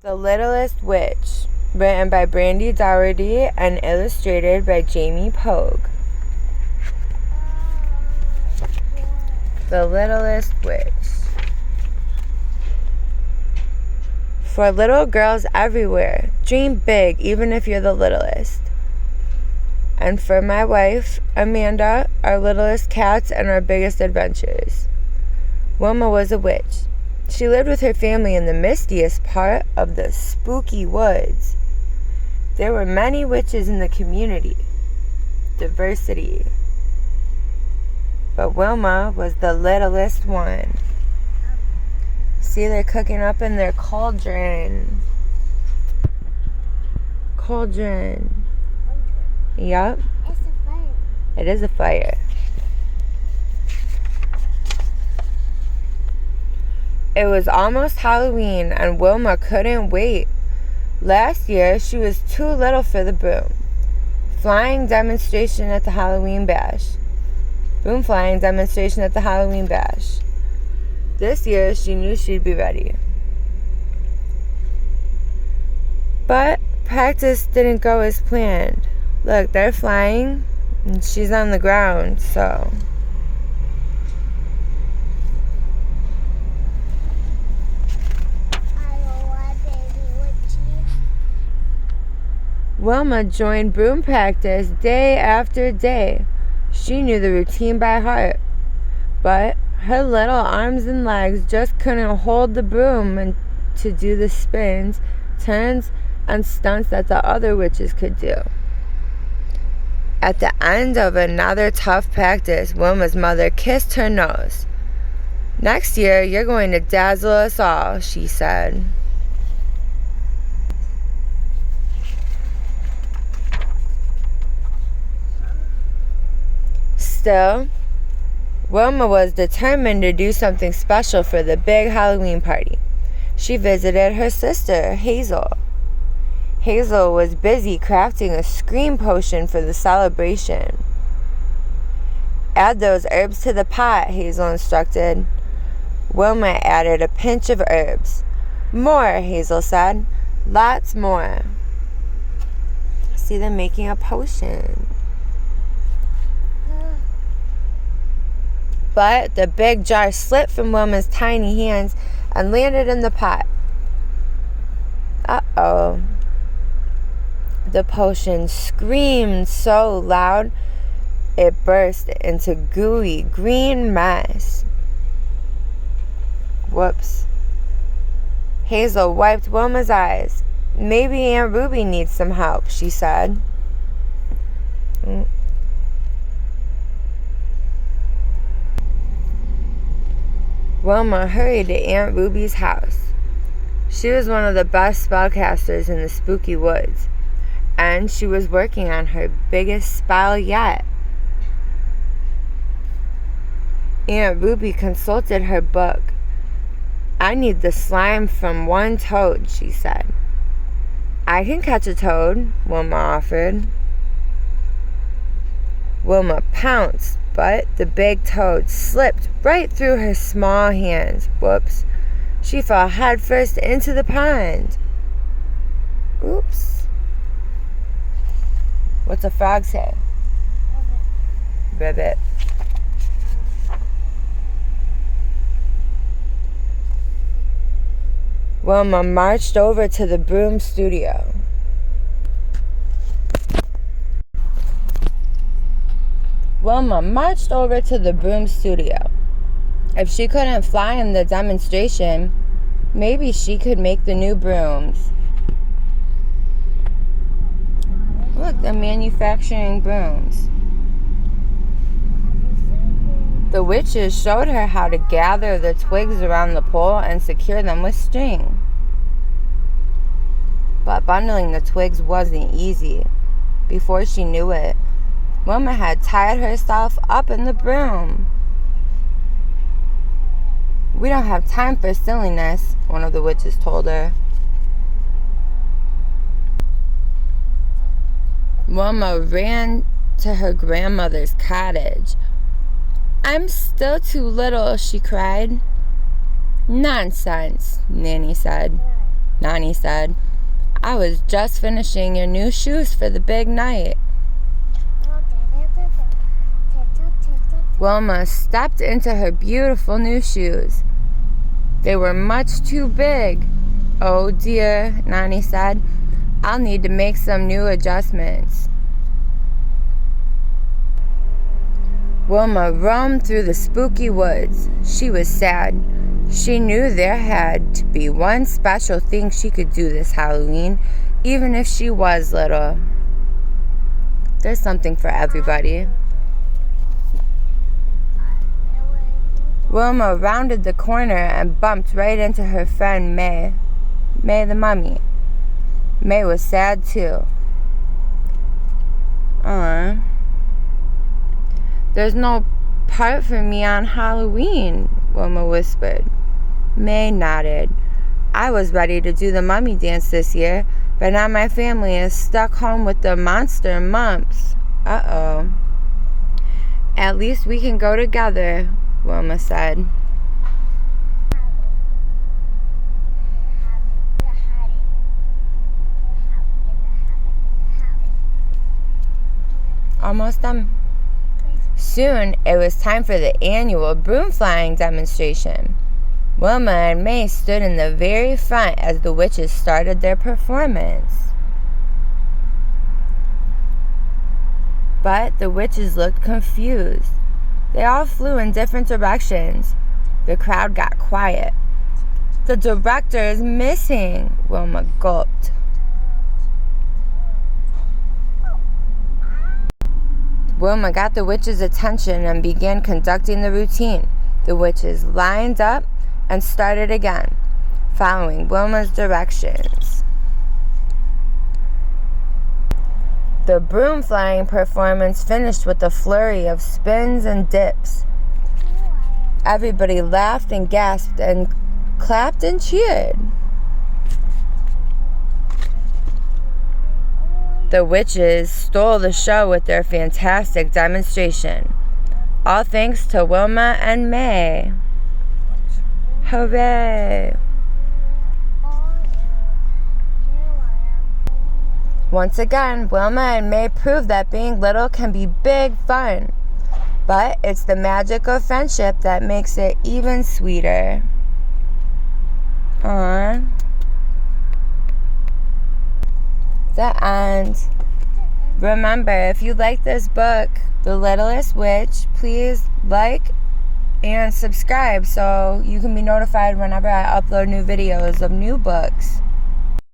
The Littlest Witch, written by Brandy Dougherty and illustrated by Jamie Pogue. The Littlest Witch. For little girls everywhere, dream big even if you're the littlest. And for my wife, Amanda, our littlest cats and our biggest adventures. Wilma was a witch. She lived with her family in the mistiest part of the spooky woods. There were many witches in the community. Diversity. But Wilma was the littlest one. See, they're cooking up in their cauldron. Cauldron. Yup. It's a fire. It is a fire. It was almost Halloween and Wilma couldn't wait. Last year, she was too little for the broom. Flying demonstration at the Halloween bash. Broom flying demonstration at the Halloween bash. This year, she knew she'd be ready. But practice didn't go as planned. Look, they're flying, and she's on the ground, so... Wilma joined broom practice day after day. She knew the routine by heart. But her little arms and legs just couldn't hold the broom and to do the spins, turns, and stunts that the other witches could do. At the end of another tough practice, Wilma's mother kissed her nose. "Next year, you're going to dazzle us all," she said. Still, Wilma was determined to do something special for the big Halloween party. She visited her sister, Hazel. Hazel was busy crafting a scream potion for the celebration. "Add those herbs to the pot," Hazel instructed. Wilma added a pinch of herbs. "More," Hazel said. "Lots more." See them making a potion. But the big jar slipped from Wilma's tiny hands and landed in the pot. Uh-oh. The potion screamed so loud, it burst into gooey green mess. Whoops. Hazel wiped Wilma's eyes. "Maybe Aunt Ruby needs some help," she said. Wilma hurried to Aunt Ruby's house. She was one of the best spellcasters in the spooky woods, and she was working on her biggest spell yet. Aunt Ruby consulted her book. "I need the slime from one toad," she said. "I can catch a toad," Wilma offered. Wilma pounced, but the big toad slipped right through her small hands. Whoops. She fell headfirst into the pond. Oops. What's a frog say? Ribbit. Wilma marched over to the broom studio. If she couldn't fly in the demonstration, maybe she could make the new brooms. Look, they're manufacturing brooms. The witches showed her how to gather the twigs around the pole and secure them with string. But bundling the twigs wasn't easy. Before she knew it, Wilma had tied herself up in the broom. "We don't have time for silliness," one of the witches told her. Wilma ran to her grandmother's cottage. "I'm still too little," she cried. "Nonsense," Nanny said. Nani said. I was just finishing your new shoes for the big night. Wilma stepped into her beautiful new shoes. They were much too big. Oh dear, Nani said. I'll need to make some new adjustments. Wilma roamed through the spooky woods. She was sad. She knew there had to be one special thing she could do this Halloween, even if she was little. There's something for everybody. Wilma rounded the corner and bumped right into her friend May. May the mummy. May was sad too. There's no part for me on Halloween, Wilma whispered. May nodded. I was ready to do the mummy dance this year, but now my family is stuck home with the monster mumps. Uh-oh. At least we can go together, Wilma said. Almost done. Soon, it was time for the annual broom flying demonstration. Wilma and May stood in the very front as the witches started their performance. But the witches looked confused. They all flew in different directions. The crowd got quiet. The director is missing, Wilma gulped. Wilma got the witches' attention and began conducting the routine. The witches lined up and started again, following Wilma's directions. The broom flying performance finished with a flurry of spins and dips. Everybody laughed and gasped and clapped and cheered. The witches stole the show with their fantastic demonstration. All thanks to Wilma and May. Hooray! Once again, Wilma and May proved that being little can be big fun. But it's the magic of friendship that makes it even sweeter. Aww. The end. Remember, if you like this book, The Littlest Witch, please like and subscribe so you can be notified whenever I upload new videos of new books.